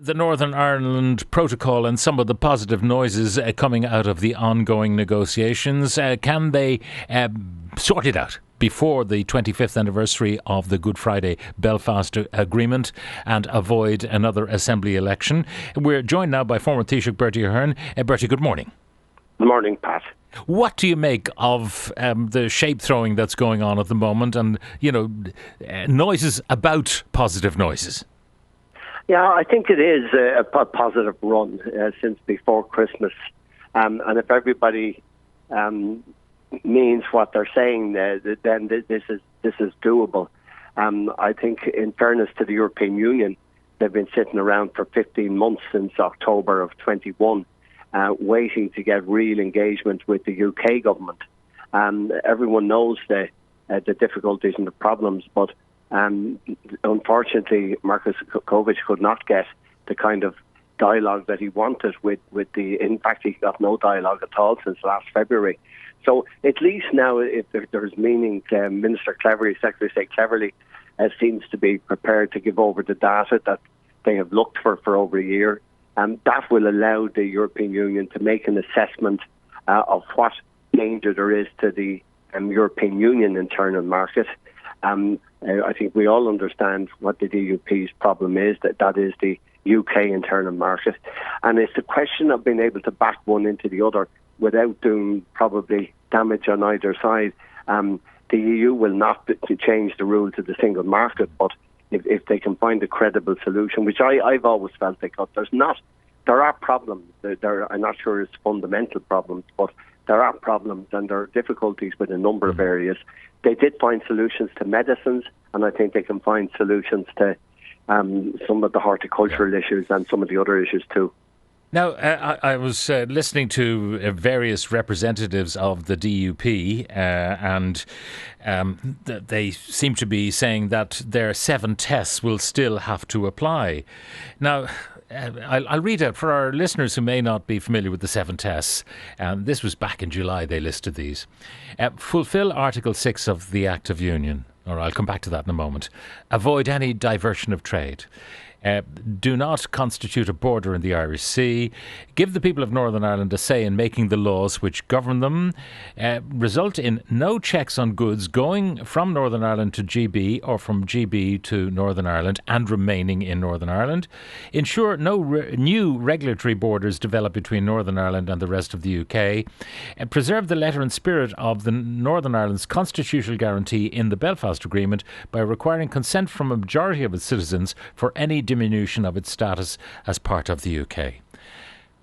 the Northern Ireland Protocol and some of the positive noises coming out of the ongoing negotiations. Can they sort it out before the 25th anniversary of the Good Friday Belfast Agreement and avoid another Assembly election? We're joined now by former Taoiseach Bertie Ahern. Bertie, good morning. Good morning, Pat. What do you make of the shape throwing that's going on at the moment and, noises about positive noises? Yeah, I think it is a positive run since before Christmas. And if everybody means what they're saying, then this is doable. I think, in fairness to the European Union, they've been sitting around for 15 months since October of 21, waiting to get real engagement with the UK government. Everyone knows the difficulties and the problems, but unfortunately, Marcus Kovic could not get the kind of dialogue that he wanted with the. In fact, he got no dialogue at all since last February. So at least now, if there's meaning, Minister Cleverly, Secretary of State Cleverly, seems to be prepared to give over the data that they have looked for over a year, and that will allow the European Union to make an assessment of what danger there is to the European Union internal market. I think we all understand what the DUP's problem is, that is the UK internal market. And it's a question of being able to back one into the other without doing probably damage on either side. The EU will not change the rules of the single market, but if they can find a credible solution, which I've always felt they could, there are problems. I'm not sure it's fundamental problems, but there are problems and there are difficulties with a number of areas. They did find solutions to medicines, and I think they can find solutions to some of the horticultural issues and some of the other issues too. Now, I was listening to various representatives of the DUP and they seem to be saying that their 7 tests will still have to apply. Now, I'll read out for our listeners who may not be familiar with the 7 tests. This was back in July they listed these. Fulfil Article 6 of the Act of Union. Or I'll come back to that in a moment. Avoid any diversion of trade. Do not constitute a border in the Irish Sea. Give the people of Northern Ireland a say in making the laws which govern them. Result in no checks on goods going from Northern Ireland to GB or from GB to Northern Ireland and remaining in Northern Ireland. Ensure no new regulatory borders develop between Northern Ireland and the rest of the UK. Preserve the letter and spirit of the Northern Ireland's constitutional guarantee in the Belfast Agreement by requiring consent from a majority of its citizens for any diminution of its status as part of the UK.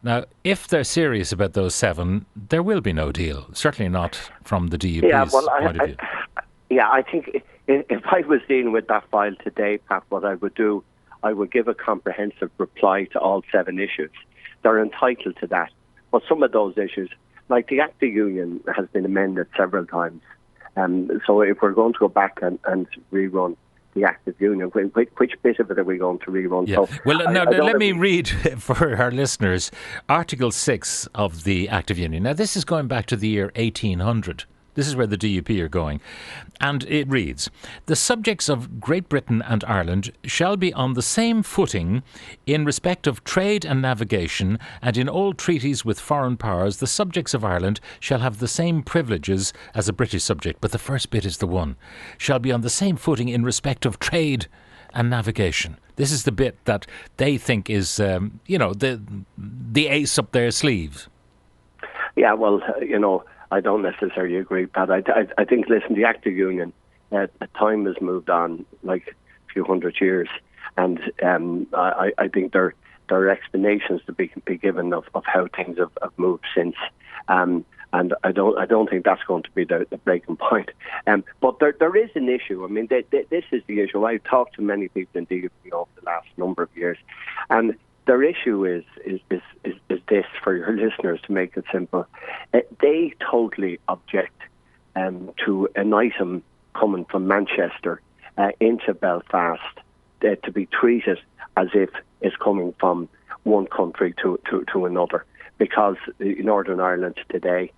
Now, if they're serious about those 7, there will be no deal. Certainly not from the DUP's point of view. I think if I was dealing with that file today, Pat, what I would do, I would give a comprehensive reply to all 7 issues. They're entitled to that. But some of those issues, like the Act of Union, has been amended several times. So if we're going to go back and rerun the Act of Union, which bit of it are we going to rerun? Yeah. So well, let me read for our listeners Article 6 of the Act of Union. Now, this is going back to the year 1800. This is where the DUP are going. And it reads, the subjects of Great Britain and Ireland shall be on the same footing in respect of trade and navigation, and in all treaties with foreign powers, the subjects of Ireland shall have the same privileges as a British subject. But the first bit is the one. Shall be on the same footing in respect of trade and navigation. This is the bit that they think is, the ace up their sleeves. Yeah, well, I don't necessarily agree, Pat. I think, listen, the Act of Union, time has moved on like a few hundred years, and I think there are explanations to be given of how things have moved since, and I don't think that's going to be the breaking point. But there is an issue. I mean, this is the issue. I've talked to many people in DUP over the last number of years, and their issue is this, for your listeners, to make it simple. They totally object to an item coming from Manchester into Belfast to be treated as if it's coming from one country to another, because Northern Ireland today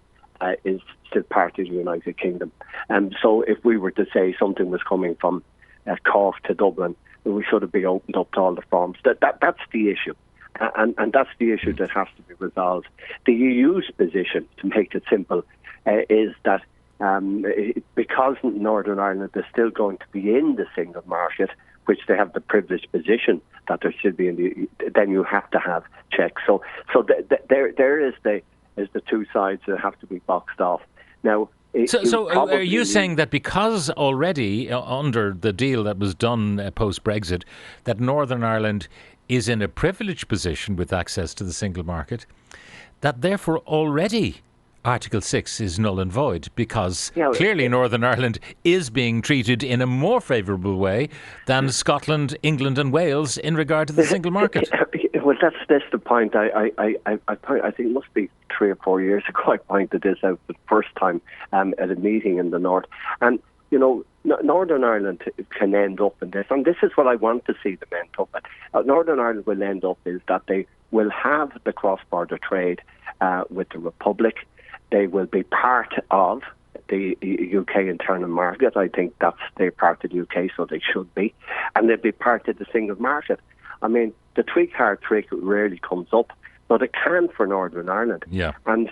is still part of the United Kingdom. And so if we were to say something was coming from Cork to Dublin, we should have been opened up to all the forms. That's the issue. And that's the issue that has to be resolved. The EU's position, to make it simple, is that because Northern Ireland is still going to be in the single market, which they have the privileged position that there should be then you have to have checks. So there is the two sides that have to be boxed off. Now, So are you saying that because already under the deal that was done post-Brexit, that Northern Ireland is in a privileged position with access to the single market, that therefore already Article 6 is null and void, because clearly Northern Ireland is being treated in a more favourable way than Scotland, England and Wales in regard to the single market? Well, that's the point. I think it must be 3 or 4 years ago I pointed this out for the first time at a meeting in the North. And, Northern Ireland can end up in this, and this is what I want to see them end up at. Northern Ireland will end up is that they will have the cross-border trade with the Republic. They will be part of the UK internal market. I think they're part of the UK, so they should be. And they'll be part of the single market. I mean, the three-card trick rarely comes up, but it can for Northern Ireland. Yeah. And,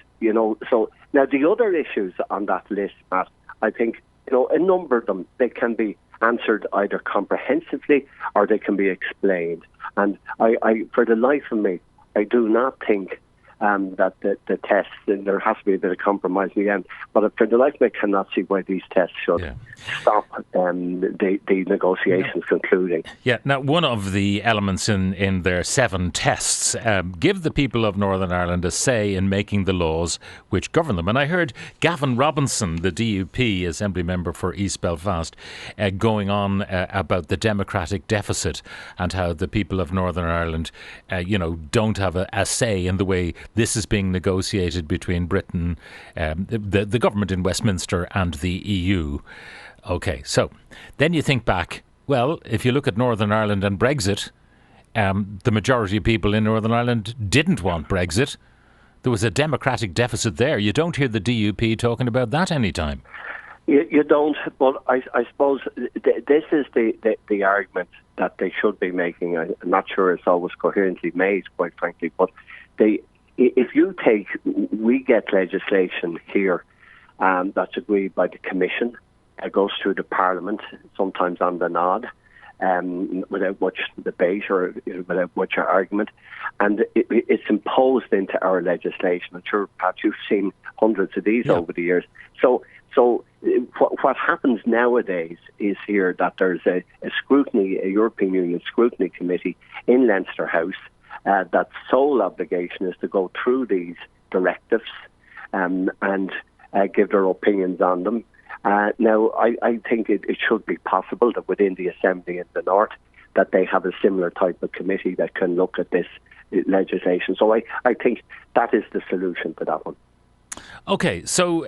so now the other issues on that list, Matt, I think, a number of them, they can be answered either comprehensively or they can be explained. And I for the life of me, I do not think that the tests, and there has to be a bit of compromise in the end, but for the life of me, I cannot see why these tests should stop the negotiations concluding. Yeah, now one of the elements in their 7 tests give the people of Northern Ireland a say in making the laws which govern them. And I heard Gavin Robinson, the DUP Assembly member for East Belfast, going on about the democratic deficit and how the people of Northern Ireland, don't have a say in the way this is being negotiated between Britain, the government in Westminster and the EU. OK, so then you think back, well, if you look at Northern Ireland and Brexit, the majority of people in Northern Ireland didn't want Brexit. There was a democratic deficit there. You don't hear the DUP talking about that anytime. You don't, but I suppose this is the argument that they should be making. I'm not sure it's always coherently made, quite frankly, but we get legislation here that's agreed by the Commission. It goes through the Parliament, sometimes on the nod, without much debate or without much argument. And it's imposed into our legislation. I'm sure, Pat, you've seen hundreds of these over the years. So what happens nowadays is here that there's a European Union scrutiny committee in Leinster House that sole obligation is to go through these directives and give their opinions on them. Now, I think it should be possible that within the Assembly in the North that they have a similar type of committee that can look at this legislation. So I think that is the solution to that one. OK, so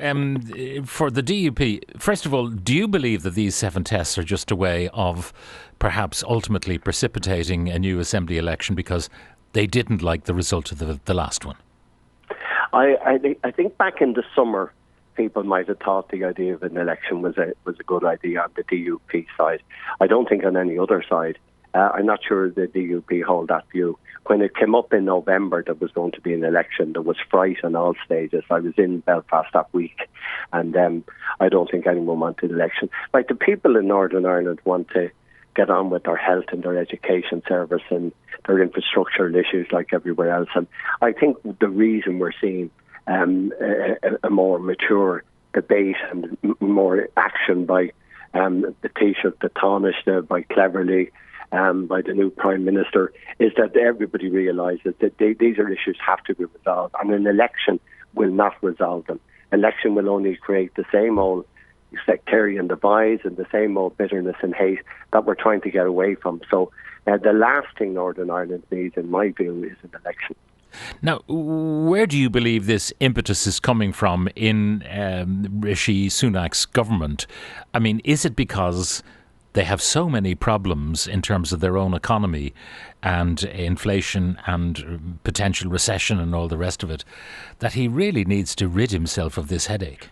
for the DUP, first of all, do you believe that these 7 tests are just a way of perhaps ultimately precipitating a new Assembly election because they didn't like the result of the last one? I think back in the summer, people might have thought the idea of an election was a good idea on the DUP side. I don't think on any other side. I'm not sure the DUP hold that view. When it came up in November there was going to be an election, there was fright on all stages. I was in Belfast that week, and I don't think anyone wanted an election. Like, the people in Northern Ireland want to get on with their health and their education service and their infrastructural issues like everywhere else. And I think the reason we're seeing a more mature debate and more action by the Taoiseach, the Taoiseach, by Cleverly, by the new Prime Minister, is that everybody realises that these are issues have to be resolved, and an election will not resolve them. Election will only create the same old sectarian divides and the same old bitterness and hate that we're trying to get away from. So the last thing Northern Ireland needs, in my view, is an election. Now, where do you believe this impetus is coming from in Rishi Sunak's government? I mean, is it because they have so many problems in terms of their own economy and inflation and potential recession and all the rest of it, that he really needs to rid himself of this headache?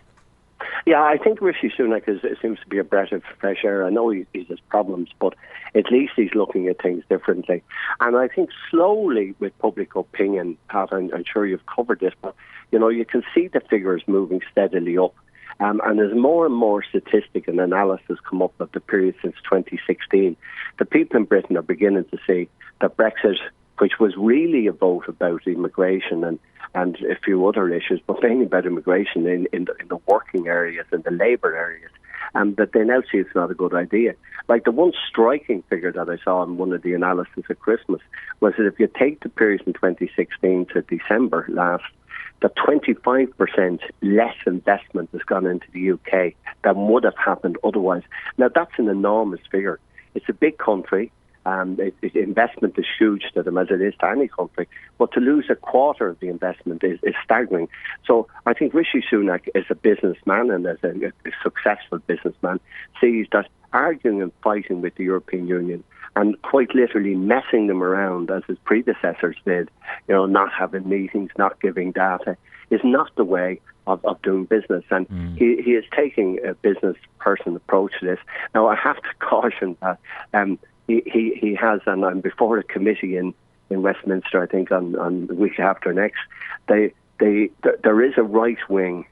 Yeah, I think Rishi Sunak seems to be a breath of fresh air. I know he has problems, but at least he's looking at things differently. And I think slowly with public opinion, Pat, I'm sure you've covered this, but you can see the figures moving steadily up. And as more and more statistic and analysis come up of the period since 2016, the people in Britain are beginning to see that Brexit, which was really a vote about immigration and a few other issues, but mainly about immigration in the working areas and the labour areas, and that they now see it's not a good idea. Like the one striking figure that I saw in one of the analysis at Christmas was that if you take the period from 2016 to December last, that 25% less investment has gone into the UK than would have happened otherwise. Now, that's an enormous figure. It's a big country. Investment is huge to them, as it is to any country. But to lose a quarter of the investment is staggering. So I think Rishi Sunak, as a businessman and as a successful businessman, sees that arguing and fighting with the European Union and quite literally messing them around as his predecessors did, not having meetings, not giving data, is not the way of doing business. And he is taking a business person approach to this. Now, I have to caution that he has, and I'm before a committee in Westminster, I think on the week after next, there is a right-wing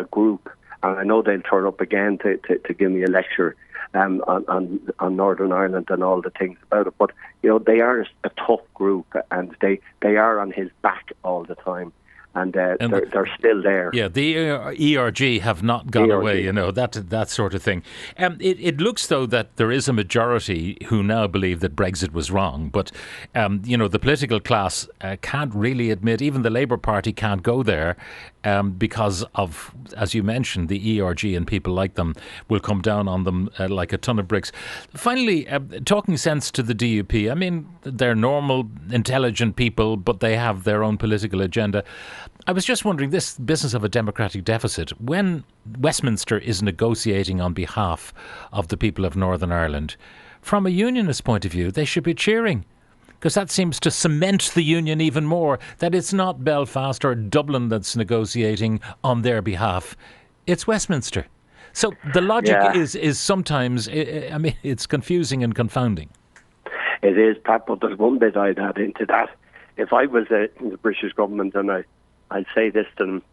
group, and I know they'll turn up again to give me a lecture on Northern Ireland and all the things about it. But they are a tough group, and they are on his back all the time. And they're still there. Yeah, the ERG have not gone away, that sort of thing. It looks, though, that there is a majority who now believe that Brexit was wrong. But, the political class can't really admit, even the Labour Party can't go there because of, as you mentioned, the ERG and people like them will come down on them like a ton of bricks. Finally, talking sense to the DUP. I mean, they're normal, intelligent people, but they have their own political agenda. I was just wondering, this business of a democratic deficit, when Westminster is negotiating on behalf of the people of Northern Ireland, from a unionist point of view, they should be cheering, because that seems to cement the union even more, that it's not Belfast or Dublin that's negotiating on their behalf, it's Westminster. So the logic is sometimes, it's confusing and confounding. It is, Pat, but there's one bit I'd add into that. If I was in the British government, and I'd say this to them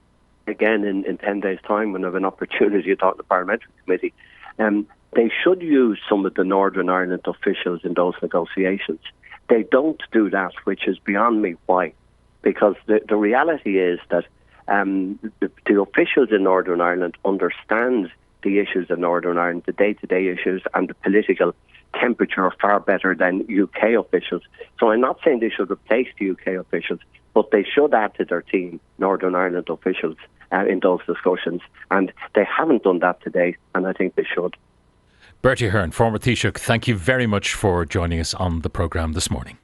again in 10 days' time when I have an opportunity to talk to the Parliamentary Committee, they should use some of the Northern Ireland officials in those negotiations. They don't do that, which is beyond me why. Because the reality is that the officials in Northern Ireland understand the issues in Northern Ireland, the day-to-day issues and the political temperature far better than UK officials. So I'm not saying they should replace the UK officials, but they should add to their team Northern Ireland officials in those discussions. And they haven't done that to date, and I think they should. Bertie Ahern, former Taoiseach, thank you very much for joining us on the programme this morning.